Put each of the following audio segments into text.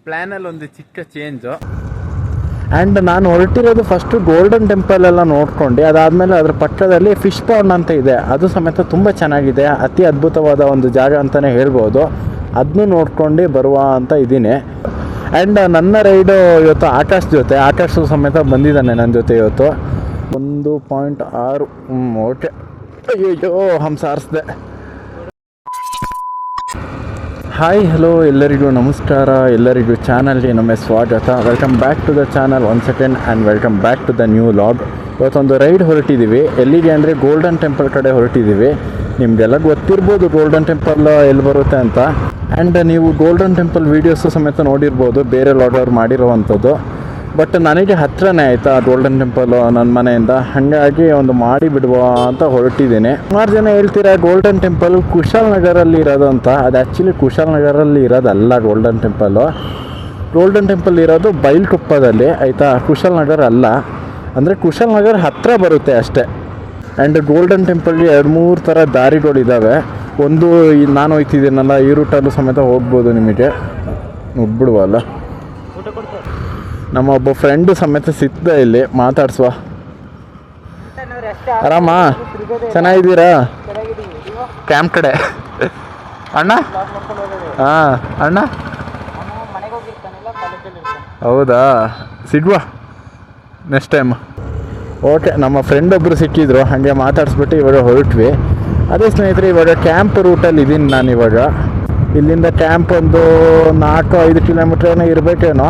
ಪ್ಲ್ಯಾನಲ್ಲಿ ಒಂದು ಚಿಕ್ಕ change. And ನಾನು ಹೊರಟಿರೋದು ಫಸ್ಟು ಗೋಲ್ಡನ್ ಟೆಂಪಲ್ ಎಲ್ಲ ನೋಡ್ಕೊಂಡು ಅದಾದಮೇಲೆ ಅದ್ರ ಪಕ್ಕದಲ್ಲಿ ಫಿಶ್ ಪಾಂಡ್ ಅಂತ ಇದೆ, ಅದು ಸಮೇತ ತುಂಬ ಚೆನ್ನಾಗಿದೆ, ಅತಿ ಅದ್ಭುತವಾದ ಒಂದು ಜಾಗ ಅಂತಲೇ ಹೇಳ್ಬೋದು. ಅದನ್ನೂ ನೋಡ್ಕೊಂಡು ಬರುವ ಅಂತ ಇದ್ದೀನಿ. ಆ್ಯಂಡ್ ನನ್ನ ರೈಡು ಇವತ್ತು ಆಕಾಶ್ ಸಮೇತ ಬಂದಿದ್ದಾನೆ ನನ್ನ ಜೊತೆ ಇವತ್ತು. 1.6 ಓಕೆ. ಅಯ್ಯೋ ಹಂಸಾರಿಸ್ದೆ. ಹಾಯ್ ಹಲೋ ಎಲ್ಲರಿಗೂ ನಮಸ್ಕಾರ, ಎಲ್ಲರಿಗೂ ಚಾನಲ್ಗೆ ನಮ್ಮ ಸ್ವಾಗತ. Welcome back to the channel one second and welcome back to the new log. ಇವತ್ತೊಂದು ರೈಡ್ ಹೊರಟಿದ್ದೀವಿ. ಎಲ್ಲಿಗೆ ಅಂದರೆ ಗೋಲ್ಡನ್ ಟೆಂಪಲ್ ಕಡೆ ಹೊರಟಿದ್ದೀವಿ. ನಿಮಗೆಲ್ಲ ಗೊತ್ತಿರ್ಬೋದು ಗೋಲ್ಡನ್ ಟೆಂಪಲ್ ಎಲ್ಲಿ ಬರುತ್ತೆ ಅಂತ. ಆ್ಯಂಡ್ ನೀವು ಗೋಲ್ಡನ್ ಟೆಂಪಲ್ ವೀಡಿಯೋಸು ಸಮೇತ ನೋಡಿರ್ಬೋದು ಬೇರೆ ಲಾಗವ್ರು ಮಾಡಿರೋವಂಥದ್ದು. ಬಟ್ ನನಗೆ ಹತ್ರನೇ ಆಯಿತಾ ಗೋಲ್ಡನ್ ಟೆಂಪಲು ನನ್ನ ಮನೆಯಿಂದ, ಹಾಗಾಗಿ ಒಂದು ಮಾಡಿ ಬಿಡುವ ಅಂತ ಹೊರಟಿದ್ದೀನಿ. ಸುಮಾರು ಜನ ಹೇಳ್ತೀರಾ ಗೋಲ್ಡನ್ ಟೆಂಪಲ್ ಕುಶಾಲನಗರಲ್ಲಿ ಇರೋದು ಅಂತ. ಅದು ಆ್ಯಕ್ಚುಲಿ ಕುಶಾಲನಗರಲ್ಲಿ ಇರೋದಲ್ಲ ಗೋಲ್ಡನ್ ಟೆಂಪಲ್ಲು. ಗೋಲ್ಡನ್ ಟೆಂಪಲ್ ಇರೋದು ಬೈಲ್ಕೊಪ್ಪದಲ್ಲಿ ಆಯಿತಾ, ಕುಶಾಲನಗರ ಅಲ್ಲ. ಅಂದರೆ ಕುಶಾಲನಗರ ಹತ್ತಿರ ಬರುತ್ತೆ ಅಷ್ಟೇ. ಆ್ಯಂಡ್ ಗೋಲ್ಡನ್ ಟೆಂಪಲ್ಗೆ 2-3 ಥರ ದಾರಿಗಳಿದ್ದಾವೆ. ಒಂದು ನಾನು ಹೋಗ್ತಿದ್ದೀನಲ್ಲ ಈ ರೂಟಲ್ಲೂ ಸಮೇತ ಹೋಗ್ಬೋದು. ನಿಮಗೆ ನುಗ್ಬಿಡುವಲ್ಲ, ನಮ್ಮ ಒಬ್ಬ ಫ್ರೆಂಡು ಸಮೇತ ಸಿಕ್ಕಿದ ಇಲ್ಲಿ ಮಾತಾಡ್ಸುವ. ಆರಾಮ, ಚೆನ್ನಾಗಿದ್ದೀರಾ? ಕ್ಯಾಂಪ್ ಕಡೆ ಅಣ್ಣ? ಹಾಂ ಅಣ್ಣ, ಹೌದಾ, ಸಿಗುವ ನೆಕ್ಸ್ಟ್ ಟೈಮ್. ಓಕೆ, ನಮ್ಮ ಫ್ರೆಂಡ್ ಒಬ್ಬರು ಸಿಕ್ಕಿದ್ರು, ಹಾಗೆ ಮಾತಾಡಿಸ್ಬಿಟ್ಟು ಇವಾಗ ಹೊರಟ್ವಿ. ಅದೇ ಸ್ನೇಹಿತರೆ, ಇವಾಗ ಕ್ಯಾಂಪ್ ರೂಟಲ್ಲಿ ಇದ್ದೀನಿ ನಾನು. ಇವಾಗ ಇಲ್ಲಿಂದ ಕ್ಯಾಂಪ್ ಒಂದು 4-5 ಕಿಲೋಮೀಟ್ರ್ ಏನೋ ಇರಬೇಕೇನೋ.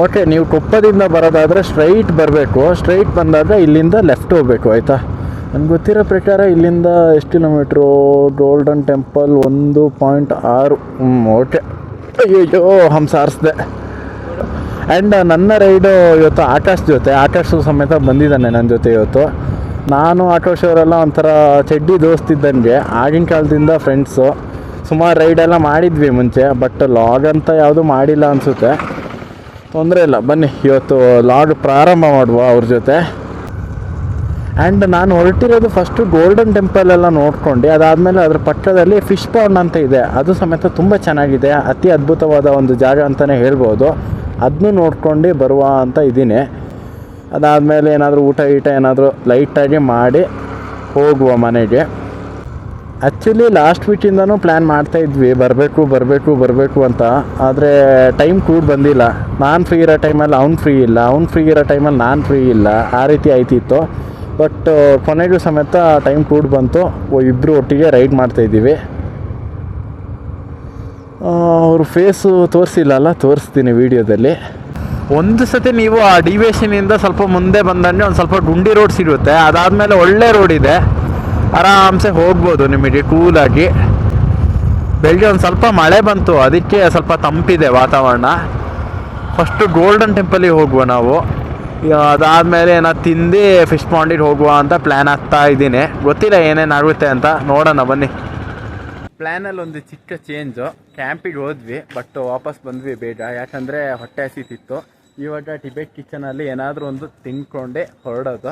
ಓಕೆ, ನೀವು ಕೊಪ್ಪದಿಂದ ಬರೋದಾದರೆ ಸ್ಟ್ರೈಟ್ ಬರಬೇಕು. ಸ್ಟ್ರೈಟ್ ಬಂದಾದರೆ ಇಲ್ಲಿಂದ ಲೆಫ್ಟ್ ಹೋಗಬೇಕು ಆಯಿತಾ. ನನಗೆ ಗೊತ್ತಿರೋ ಪ್ರಕಾರ ಇಲ್ಲಿಂದ ಎಷ್ಟು ಕಿಲೋಮೀಟ್ರು? Golden temple 1.6 okay. ಅಯ್ಯೋ ಹಂಸಾರಿಸ್ದೆ. ಆ್ಯಂಡ್ ನನ್ನ ರೈಡು ಇವತ್ತು ಆಕಾಶ್ ಸಮೇತ ಬಂದಿದ್ದಾನೆ ನನ್ನ ಜೊತೆ ಇವತ್ತು. ನಾನು ಆಕಾಶ್ ಅವರೆಲ್ಲ ಒಂಥರ ಚಡ್ಡಿ ದೋಸ್ತಿದ್ದಂಗೆ, ಆಗಿನ ಕಾಲದಿಂದ ಫ್ರೆಂಡ್ಸು. ಸುಮಾರು ರೈಡೆಲ್ಲ ಮಾಡಿದ್ವಿ ಮುಂಚೆ, ಬಟ್ ಲಾಗ್ ಅಂತ ಯಾವುದೂ ಮಾಡಿಲ್ಲ ಅನಿಸುತ್ತೆ. ತೊಂದರೆ ಇಲ್ಲ, ಬನ್ನಿ ಇವತ್ತು ಲಾಗ್ ಪ್ರಾರಂಭ ಮಾಡುವ ಅವ್ರ ಜೊತೆ. ಆ್ಯಂಡ್ ನಾನು ಹೊರಟಿರೋದು ಫಸ್ಟು ಗೋಲ್ಡನ್ ಟೆಂಪಲ್ ಎಲ್ಲ ನೋಡ್ಕೊಂಡು ಅದಾದಮೇಲೆ ಅದ್ರ ಪಕ್ಕದಲ್ಲಿ ಫಿಶ್ ಪಾಂಡ್ ಅಂತ ಇದೆ, ಅದು ಸಮೇತ ತುಂಬ ಚೆನ್ನಾಗಿದೆ, ಅತಿ ಅದ್ಭುತವಾದ ಒಂದು ಜಾಗ ಅಂತಲೇ ಹೇಳ್ಬೋದು. ಅದನ್ನೂ ನೋಡ್ಕೊಂಡು ಬರುವ ಅಂತ ಇದ್ದೀನಿ. ಅದಾದಮೇಲೆ ಏನಾದರೂ ಊಟ ಏನಾದರೂ ಲೈಟಾಗಿ ಮಾಡಿ ಹೋಗುವ ಮನೆಗೆ. ಆ್ಯಕ್ಚುಲಿ ಲಾಸ್ಟ್ ವೀಕಿಂದನೂ ಪ್ಲ್ಯಾನ್ ಮಾಡ್ತಾಯಿದ್ವಿ ಬರಬೇಕು ಅಂತ. ಆದರೆ ಟೈಮ್ ಕೂಡ ಬಂದಿಲ್ಲ. ನಾನು ಫ್ರೀ ಇರೋ ಟೈಮಲ್ಲಿ ಅವ್ನು ಫ್ರೀ ಇಲ್ಲ, ಅವ್ನು ಫ್ರೀ ಇರೋ ಟೈಮಲ್ಲಿ ನಾನು ಫ್ರೀ ಇಲ್ಲ, ಆ ರೀತಿ ಆಯ್ತಿತ್ತು. ಬಟ್ ಕೊನೆಗೂ ಸಮೇತ ಟೈಮ್ ಕೂಡ ಬಂತು, ಇಬ್ಬರು ಒಟ್ಟಿಗೆ ರೈಡ್ ಮಾಡ್ತಾಯಿದ್ದೀವಿ. ಅವ್ರ ಫೇಸು ತೋರಿಸಿಲ್ಲಲ್ಲ, ತೋರಿಸ್ತೀನಿ ವೀಡಿಯೋದಲ್ಲಿ. ಒಂದು ಸತಿ ನೀವು ಆ ಡಿವಿಯೇಷನಿಂದ ಸ್ವಲ್ಪ ಮುಂದೆ ಬಂದಂಗೆ ಒಂದು ಸ್ವಲ್ಪ ಗುಂಡಿ ರೋಡ್ ಸಿಗುತ್ತೆ. ಅದಾದಮೇಲೆ ಒಳ್ಳೆ ರೋಡ್ ಇದೆ, ಆರಾಮ್ಸೆ ಹೋಗ್ಬೋದು ನಿಮಗೆ ಕೂಲಾಗಿ. ಬೆಳಗ್ಗೆ ಒಂದು ಸ್ವಲ್ಪ ಮಳೆ ಬಂತು, ಅದಕ್ಕೆ ಸ್ವಲ್ಪ ತಂಪಿದೆ ವಾತಾವರಣ. ಫಸ್ಟು ಗೋಲ್ಡನ್ ಟೆಂಪಲಿಗೆ ಹೋಗುವ ನಾವು. ಅದಾದಮೇಲೆ ಏನಾದ್ರು ತಿಂದು ಫಿಶ್ ಪಾಂಡಿಗೆ ಹೋಗುವ ಅಂತ ಪ್ಲ್ಯಾನ್ ಆಗ್ತಾ ಇದ್ದೀನಿ. ಗೊತ್ತಿಲ್ಲ ಏನೇನಾಗುತ್ತೆ ಅಂತ, ನೋಡೋಣ ಬನ್ನಿ. ಪ್ಲ್ಯಾನಲ್ಲಿ ಒಂದು ಚಿಕ್ಕ ಚೇಂಜು. ಕ್ಯಾಂಪಿಗೆ ಹೋದ್ವಿ, ಬಟ್ ವಾಪಸ್ ಬಂದ್ವಿ ಬೇಗ, ಯಾಕಂದರೆ ಹೊಟ್ಟೆ ಹಸಿತಿತ್ತು. ಇವಾಗ ಟಿಬೆಟ್ ಕಿಚನಲ್ಲಿ ಏನಾದರೂ ಒಂದು ತಿನ್ಕೊಂಡೆ ಹೊರಡೋದು.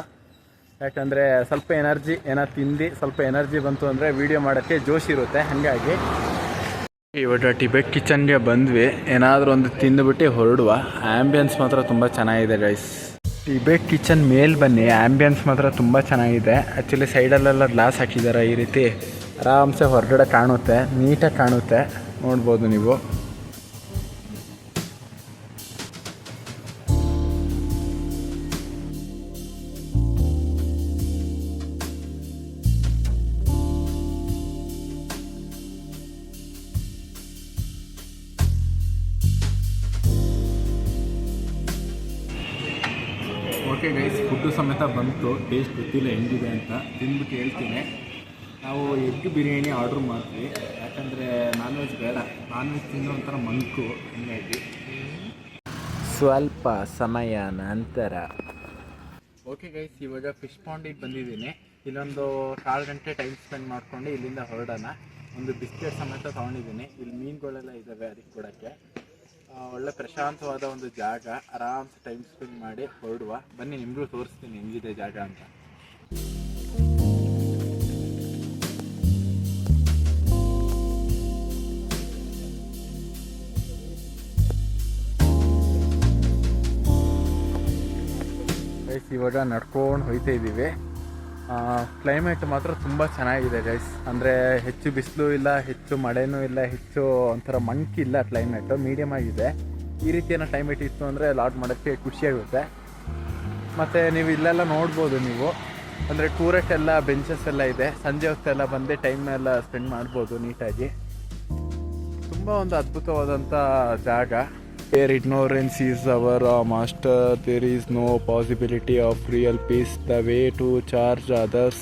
ಯಾಕಂದರೆ ಸ್ವಲ್ಪ ಏನಾದ್ರು ತಿಂದು ಸ್ವಲ್ಪ ಎನರ್ಜಿ ಬಂತು ಅಂದರೆ ವೀಡಿಯೋ ಮಾಡೋಕ್ಕೆ ಜೋಶ್ ಇರುತ್ತೆ. ಹಾಗಾಗಿ ಇವಾಗ ಟಿಬೆಟ್ ಕಿಚನ್ಗೆ ಬಂದ್ವಿ, ಏನಾದರೂ ಒಂದು ತಿಂದುಬಿಟ್ಟು ಹೊರಡುವ. ಆ್ಯಂಬಿಯನ್ಸ್ ಮಾತ್ರ ತುಂಬ ಚೆನ್ನಾಗಿದೆ ಗೈಸ್. ಟಿಬೆಟ್ ಕಿಚನ್ ಮೇಲೆ ಬನ್ನಿ, ಆ್ಯಂಬಿಯನ್ಸ್ ಮಾತ್ರ ತುಂಬ ಚೆನ್ನಾಗಿದೆ. ಆ್ಯಕ್ಚುಲಿ ಸೈಡಲ್ಲೆಲ್ಲ ಗ್ಲಾಸ್ ಹಾಕಿದ್ದಾರೆ, ಈ ರೀತಿ ಆರಾಮ್ಸೆ ಹೊರಗಡೆ ಕಾಣುತ್ತೆ, ನೀಟಾಗಿ ಕಾಣುತ್ತೆ, ನೋಡ್ಬೋದು ನೀವು. ಓಕೆ ಗೈಸ್, ಫುಡ್ಡು ಸಮೇತ ಬಂತು. ಟೇಸ್ಟ್ ಗೊತ್ತಿಲ್ಲ ಹೆಂಗಿದೆ ಅಂತ, ತಿಂದ್ಬಿಟ್ಟು ಹೇಳ್ತೀನಿ. ನಾವು ಎಗ್ ಬಿರಿಯಾನಿ ಆರ್ಡ್ರ್ ಮಾಡ್ತೀವಿ, ಯಾಕಂದರೆ ನಾನ್ ವೆಜ್ ಬೇಡ. ನಾನ್ ವೆಜ್ ತಿನ್ನೋ ಒಂಥರ ಮಂಕು, ಹೀಗಾಗಿ ಸ್ವಲ್ಪ ಸಮಯ ನಂತರ. ಓಕೆ ಗೈಸ್, ಇವಾಗ ಫಿಶ್ ಪಾಂಡಿಗೆ ಬಂದಿದ್ದೀನಿ. ಇಲ್ಲೊಂದು 1/4 ಗಂಟೆ ಟೈಮ್ ಸ್ಪೆಂಡ್ ಮಾಡ್ಕೊಂಡು ಇಲ್ಲಿಂದ ಹೊರಡೋಣ. ಒಂದು ಬಿಸ್ಕೆಟ್ ಸಮೇತ ತೊಗೊಂಡಿದ್ದೀನಿ. ಇಲ್ಲಿ ಮೀನುಗಳೆಲ್ಲ ಇದ್ದಾವೆ ಅದಕ್ಕೆ ಕೊಡೋಕ್ಕೆ. ಒಳ್ಳೆ ಪ್ರಶಾಂತವಾದ ಒಂದು ಜಾಗ, ಆರಾಮ್ಸೆ ಟೈಮ್ ಸ್ಪೆಂಡ್ ಮಾಡಿ ಹೊರಡುವ. ಬನ್ನಿ ನಿಮಗೂ ತೋರಿಸ್ತೀನಿ ಹೆಂಗಿದೆ ಜಾಗ ಅಂತ. ಗೈಸ್ ಇವಾಗ ನಡ್ಕೊಂಡು ಹೋಗ್ತಾ ಇದ್ದೀವಿ. ಕ್ಲೈಮೇಟ್ ಮಾತ್ರ ತುಂಬ ಚೆನ್ನಾಗಿದೆ ಗೈಸ್. ಅಂದರೆ ಹೆಚ್ಚು ಬಿಸಿಲು ಇಲ್ಲ, ಹೆಚ್ಚು ಮಳೆನೂ ಇಲ್ಲ, ಹೆಚ್ಚು ಒಂಥರ ಮಂಕಿಲ್ಲ, ಕ್ಲೈಮೇಟು ಮೀಡಿಯಮ್ ಆಗಿದೆ. ಈ ರೀತಿಯ ಕ್ಲೈಮೇಟ್ ಇತ್ತು ಅಂದರೆ ಲಾಡ್ ಮಾಡೋಕ್ಕೆ ಖುಷಿಯಾಗುತ್ತೆ. ಮತ್ತು ನೀವು ಇಲ್ಲೆಲ್ಲ ನೋಡ್ಬೋದು ನೀವು, ಅಂದರೆ ಟೂರೆಸ್ಟ್ ಎಲ್ಲ ಬೆಂಚಸ್ ಎಲ್ಲ ಇದೆ. ಸಂಜೆ ಹೊತ್ತೆಲ್ಲ ಬಂದು ಟೈಮ್ನೆಲ್ಲ ಸ್ಪೆಂಡ್ ಮಾಡ್ಬೋದು ನೀಟಾಗಿ. ತುಂಬ ಒಂದು ಅದ್ಭುತವಾದಂಥ ಜಾಗ. Here ignorance is our master. There is no possibility of real peace. The way to charge others'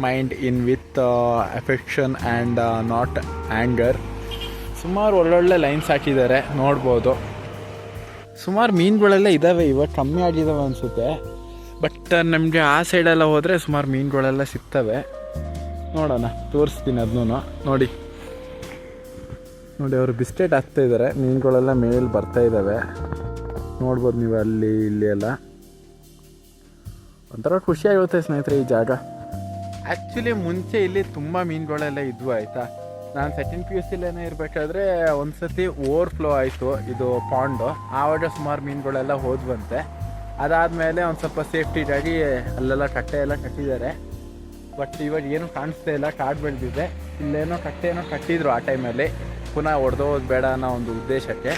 mind in with affection and not anger. ಸುಮಾರು ಒಳ್ಳೊಳ್ಳೆ ಲೈನ್ಸ್ ಹಾಕಿದ್ದಾರೆ, ನೋಡ್ಬೋದು. ಸುಮಾರು ಮೀನುಗಳೆಲ್ಲ ಇದ್ದಾವೆ, ಇವಾಗ ಕಮ್ಮಿ ಆಗಿದ್ದಾವೆ ಅನಿಸುತ್ತೆ. ಬಟ್ ನಮಗೆ ಆ ಸೈಡೆಲ್ಲ ಹೋದರೆ ಸುಮಾರು ಮೀನುಗಳೆಲ್ಲ ಸಿಗ್ತವೆ. ನೋಡೋಣ, ತೋರಿಸ್ತೀನಿ ಅದನ್ನೂ. ನೋಡಿ ಅವರು ಬಿಸ್ಕೆಟ್ ಹಾಕ್ತಾ ಇದ್ದಾರೆ, ಮೀನುಗಳೆಲ್ಲ ಮೇಲೆ ಬರ್ತಾ ಇದ್ದಾವೆ. ನೋಡ್ಬೋದು ನೀವು ಅಲ್ಲಿ ಇಲ್ಲಿ ಎಲ್ಲ. ಒಂಥರ ಖುಷಿಯಾಗುತ್ತೆ ಸ್ನೇಹಿತರೆ ಈ ಜಾಗ. ಆ್ಯಕ್ಚುಲಿ ಮುಂಚೆ ಇಲ್ಲಿ ತುಂಬ ಮೀನುಗಳೆಲ್ಲ ಇದ್ವು ಆಯಿತಾ. ನಾನು ಸೆಕೆಂಡ್ PUCಲೇನೇ ಇರಬೇಕಾದ್ರೆ ಒಂದು ಸತಿ ಓವರ್ಫ್ಲೋ ಆಯಿತು ಇದು ಪಾಂಡು. ಆವಾಗ ಸುಮಾರು ಮೀನುಗಳೆಲ್ಲ ಹೋದ್ವಂತೆ. ಅದಾದಮೇಲೆ ಒಂದು ಸ್ವಲ್ಪ ಸೇಫ್ಟಿಗಾಗಿ ಅಲ್ಲೆಲ್ಲ ಕಟ್ಟೆ ಎಲ್ಲ ಕಟ್ಟಿದ್ದಾರೆ. ಬಟ್ ಇವಾಗ ಏನು ಕಾಣಿಸ್ತಾ ಇಲ್ಲ, ಕಾಡು ಬೆಳೆದಿದೆ. ಇಲ್ಲೇನೋ ಕಟ್ಟೆನೋ ಕಟ್ಟಿದ್ರು ಆ ಟೈಮಲ್ಲಿ, ಪುನಃ ಹೊಡೆದೋದು ಬೇಡ ಅನ್ನೋ ಒಂದು ಉದ್ದೇಶಕ್ಕೆ.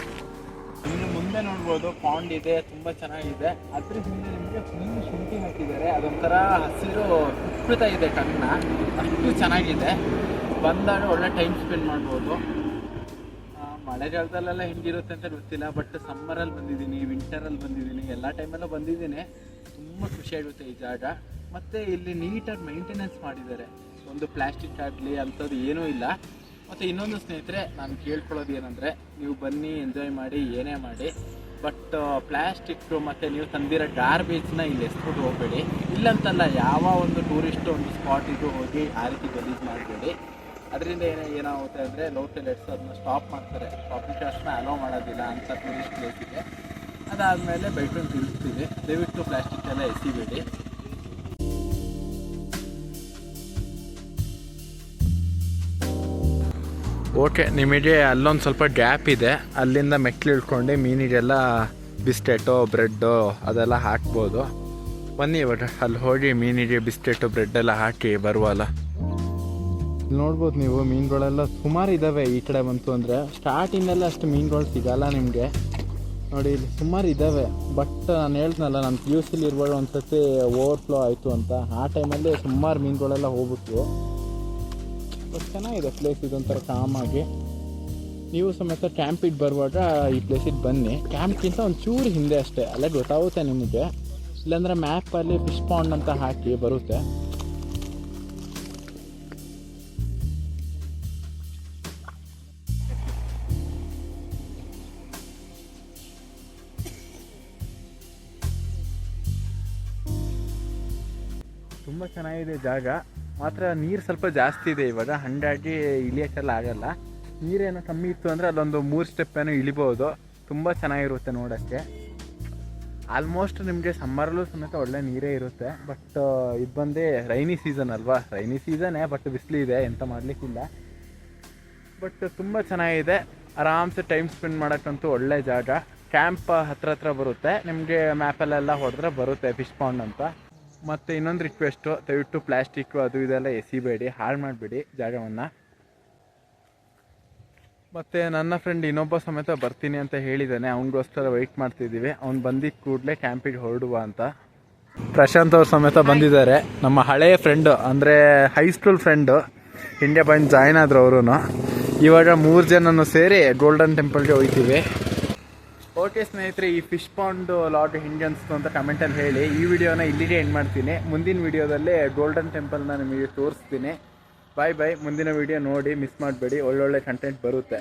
ಇನ್ನು ಮುಂದೆ ನೋಡ್ಬೋದು ಪಾಂಡ್ ಇದೆ, ತುಂಬ ಚೆನ್ನಾಗಿದೆ. ಅದ್ರ ಹಿಂದೆ ನಿಮಗೆ ಫುಲ್ ಶುಂಠಿ ಹಾಕಿದ್ದಾರೆ, ಅದೊಂಥರ ಹಸಿರು ಉಪ್ಪುತ್ತಾ ಇದೆ ಕಣ್ಣ, ಅಷ್ಟು ಚೆನ್ನಾಗಿದೆ. ಬಂದಾಗ ಒಳ್ಳೆ ಟೈಮ್ ಸ್ಪೆಂಡ್ ಮಾಡ್ಬೋದು. ಮಳೆಗಾಲದಲ್ಲೆಲ್ಲ ಹೆಂಗಿರುತ್ತೆ ಅಂತ ಗೊತ್ತಿಲ್ಲ, ಬಟ್ ಸಮ್ಮರಲ್ಲಿ ಬಂದಿದ್ದೀನಿ, ವಿಂಟರಲ್ಲಿ ಬಂದಿದ್ದೀನಿ, ಎಲ್ಲ ಟೈಮಲ್ಲೂ ಬಂದಿದ್ದೀನಿ. ತುಂಬ ಖುಷಿಯಾಗುತ್ತೆ ಈ ಜಾಗ. ಮತ್ತು ಇಲ್ಲಿ ನೀಟಾಗಿ ಮೈಂಟೆನೆನ್ಸ್ ಮಾಡಿದ್ದಾರೆ, ಒಂದು ಪ್ಲ್ಯಾಸ್ಟಿಕ್ ಆಗಲಿ ಅಂಥದ್ದು ಏನೂ ಇಲ್ಲ. ಮತ್ತು ಇನ್ನೊಂದು ಸ್ನೇಹಿತರೆ, ನಾನು ಕೇಳ್ಕೊಳ್ಳೋದು ಏನಂದರೆ, ನೀವು ಬನ್ನಿ ಎಂಜಾಯ್ ಮಾಡಿ ಏನೇ ಮಾಡಿ, ಬಟ್ ಪ್ಲ್ಯಾಸ್ಟಿಕ್ಕು ಮತ್ತು ನೀವು ತಂದಿರೋ ಗಾರ್ಬೇಜ್ನ ಇಲ್ಲಿ ಎಸ್ಬಿಟ್ಟು ಹೋಗಬೇಡಿ. ಇಲ್ಲಂತಲ್ಲ, ಯಾವ ಒಂದು ಟೂರಿಸ್ಟ್ ಒಂದು ಸ್ಪಾಟಿಗೂ ಹೋಗಿ ಆ ರೀತಿ ಗಲೀಜು ಮಾಡಬೇಡಿ. ಅದರಿಂದ ಏನಾಗುತ್ತೆ ಅಂದರೆ ಲೋಕಲ್ ಹೆಡ್ಸ್ ಅದನ್ನ ಸ್ಟಾಪ್ ಮಾಡ್ತಾರೆ, ಕಾಫಿ ಶಾಪ್ಸ್ನ ಅಲೋ ಮಾಡೋದಿಲ್ಲ ಅಂತ ಟೂರಿಸ್ಟ್ ಪ್ಲೇಸಿಗೆ. ಅದಾದಮೇಲೆ ಬೈಕೊಂಡು ತಿಳಿಸ್ತೀವಿ, ದಯವಿಟ್ಟು ಪ್ಲಾಸ್ಟಿಕ್ ಎಲ್ಲ ಎಸಿಬೇಡಿ. ಓಕೆ, ನಿಮಗೆ ಅಲ್ಲೊಂದು ಸ್ವಲ್ಪ ಗ್ಯಾಪ್ ಇದೆ, ಅಲ್ಲಿಂದ ಮೆಟ್ಲು ಇಳ್ಕೊಂಡು ಮೀನಿಗೆಲ್ಲ ಬಿಸ್ಕೆಟು ಬ್ರೆಡ್ಡು ಅದೆಲ್ಲ ಹಾಕ್ಬೋದು. ಬನ್ನಿ ಇವಾಗ ಅಲ್ಲಿ ಹೋಗಿ ಮೀನಿಗೆ ಬಿಸ್ಕೆಟು ಬ್ರೆಡ್ಡೆಲ್ಲ ಹಾಕಿ ಬರುವಲ್ಲ. ನೋಡ್ಬೋದು ನೀವು, ಮೀನುಗಳೆಲ್ಲ ಸುಮಾರು ಇದ್ದಾವೆ. ಈ ಕಡೆ ಬಂತು ಅಂದರೆ ಸ್ಟಾರ್ಟಿಂಗೆಲ್ಲ ಅಷ್ಟು ಮೀನುಗಳು ಸಿಗಲ್ಲ ನಿಮಗೆ. ನೋಡಿ ಇಲ್ಲಿ ಸುಮಾರು ಇದ್ದಾವೆ. ಬಟ್ ನಾನು ಹೇಳ್ತನಲ್ಲ, ನಾನು PUCಲಿ ಇರುವಾಗ ಒಂದು ಸತಿ ಓವರ್ಫ್ಲೋ ಆಯಿತು ಅಂತ. ಆ ಟೈಮಲ್ಲಿ ಸುಮಾರು ಮೀನುಗಳೆಲ್ಲ ಹೋಗ್ಬಿಟ್ವು. ಬಟ್ ಚೆನ್ನಾಗಿದೆ ಪ್ಲೇಸ್, ಇದೊಂಥರ ಕಾಮಾಗಿ. ನೀವು ಸಮೇತ ಕ್ಯಾಂಪಿಗೆ ಬರುವಾಗ ಈ ಪ್ಲೇಸಿಗೆ ಬನ್ನಿ. ಕ್ಯಾಂಪ್ಗಿಂತ ಒಂದು ಚೂರು ಹಿಂದೆ ಅಷ್ಟೇ, ಅಲ್ಲೇ ಗೊತ್ತಾಗುತ್ತೆ ನಿಮಗೆ. ಇಲ್ಲಾಂದರೆ ಮ್ಯಾಪಲ್ಲಿ ಫಿಶ್ ಪಾಂಡ್ ಅಂತ ಹಾಕಿ ಬರುತ್ತೆ. ತುಂಬ ಚೆನ್ನಾಗಿದೆ ಜಾಗ. ಮಾತ್ರ ನೀರು ಸ್ವಲ್ಪ ಜಾಸ್ತಿ ಇದೆ ಇವಾಗ, ಹಾಗಾಗಿ ಇಳಿಯೋಕ್ಕೆಲ್ಲ ಆಗಲ್ಲ. ನೀರೇನೋ ಕಮ್ಮಿ ಇತ್ತು ಅಂದರೆ ಅಲ್ಲೊಂದು 3 ಸ್ಟೆಪ್ ಏನೋ ಇಳಿಬೋದು. ತುಂಬ ಚೆನ್ನಾಗಿರುತ್ತೆ ನೋಡೋಕ್ಕೆ. ಆಲ್ಮೋಸ್ಟ್ ನಿಮಗೆ ಸಮ್ಮರಲ್ಲೂ ಸಮೇತ ಒಳ್ಳೆ ನೀರೇ ಇರುತ್ತೆ. ಬಟ್ ಇದು ಬಂದು ರೈನಿ ಸೀಸನ್ ಅಲ್ವಾ, ರೈನಿ ಸೀಸನ್ನೇ, ಬಟ್ ಬಿಸಿಲಿದೆ, ಎಂತ ಮಾಡಲಿಕ್ಕಿಲ್ಲ. ಬಟ್ ತುಂಬ ಚೆನ್ನಾಗಿದೆ, ಆರಾಮ್ಸೆ ಟೈಮ್ ಸ್ಪೆಂಡ್ ಮಾಡೋಕ್ಕಂತೂ ಒಳ್ಳೆ ಜಾಗ. ಕ್ಯಾಂಪ್ ಹತ್ರ ಬರುತ್ತೆ ನಿಮಗೆ, ಮ್ಯಾಪಲ್ಲೆಲ್ಲ ಹೊಡೆದ್ರೆ ಬರುತ್ತೆ ಫಿಶ್ ಪಾಂಡ್ ಅಂತ. ಮತ್ತು ಇನ್ನೊಂದು ರಿಕ್ವೆಸ್ಟು, ದಯವಿಟ್ಟು ಪ್ಲ್ಯಾಸ್ಟಿಕ್ಕು ಅದು ಇದೆಲ್ಲ ಎಸಿಬೇಡಿ, ಹಾಳು ಮಾಡಿಬಿಡಿ ಜಾಗವನ್ನು. ಮತ್ತು ನನ್ನ ಫ್ರೆಂಡ್ ಇನ್ನೊಬ್ಬ ಸಮೇತ ಬರ್ತೀನಿ ಅಂತ ಹೇಳಿದ್ದಾನೆ, ಅವನಿಗೋಸ್ಕರ ವೆಯ್ಟ್ ಮಾಡ್ತಿದ್ದೀವಿ. ಅವ್ನು ಬಂದಿದ್ದ ಕೂಡಲೇ ಕ್ಯಾಂಪಿಗೆ ಹೊರಡುವ ಅಂತ. ಪ್ರಶಾಂತ್ ಅವ್ರ ಸಮೇತ ಬಂದಿದ್ದಾರೆ, ನಮ್ಮ ಹಳೆಯ ಫ್ರೆಂಡು, ಅಂದರೆ ಹೈಸ್ಕೂಲ್ ಫ್ರೆಂಡು. ಇಂಡಿಯಾ ಬಂದು ಜಾಯ್ನ್ ಆದರು ಅವರು. ಇವಾಗ 3 ಜನನು ಸೇರಿ ಗೋಲ್ಡನ್ ಟೆಂಪಲ್ಗೆ ಹೋಗ್ತೀವಿ. ಓಕೆ ಸ್ನೇಹಿತರೆ, ಈ ಫಿಶ್ ಪಾಂಡ್ ಲಾಗ್ ಹೆಂಗೆ ಅನಿಸ್ತು ಅಂತ ಕಮೆಂಟಲ್ಲಿ ಹೇಳಿ. ಈ ವಿಡಿಯೋನ ಇಲ್ಲಿಗೆ ಎಂಡ್ ಮಾಡ್ತೀನಿ. ಮುಂದಿನ ವಿಡಿಯೋದಲ್ಲಿ ಗೋಲ್ಡನ್ ಟೆಂಪಲ್ನ ನಿಮಗೆ ತೋರಿಸ್ತೀನಿ. ಬಾಯ್. ಮುಂದಿನ ವಿಡಿಯೋ ನೋಡಿ ಮಿಸ್ ಮಾಡಬೇಡಿ, ಒಳ್ಳೊಳ್ಳೆ ಕಂಟೆಂಟ್ ಬರುತ್ತೆ.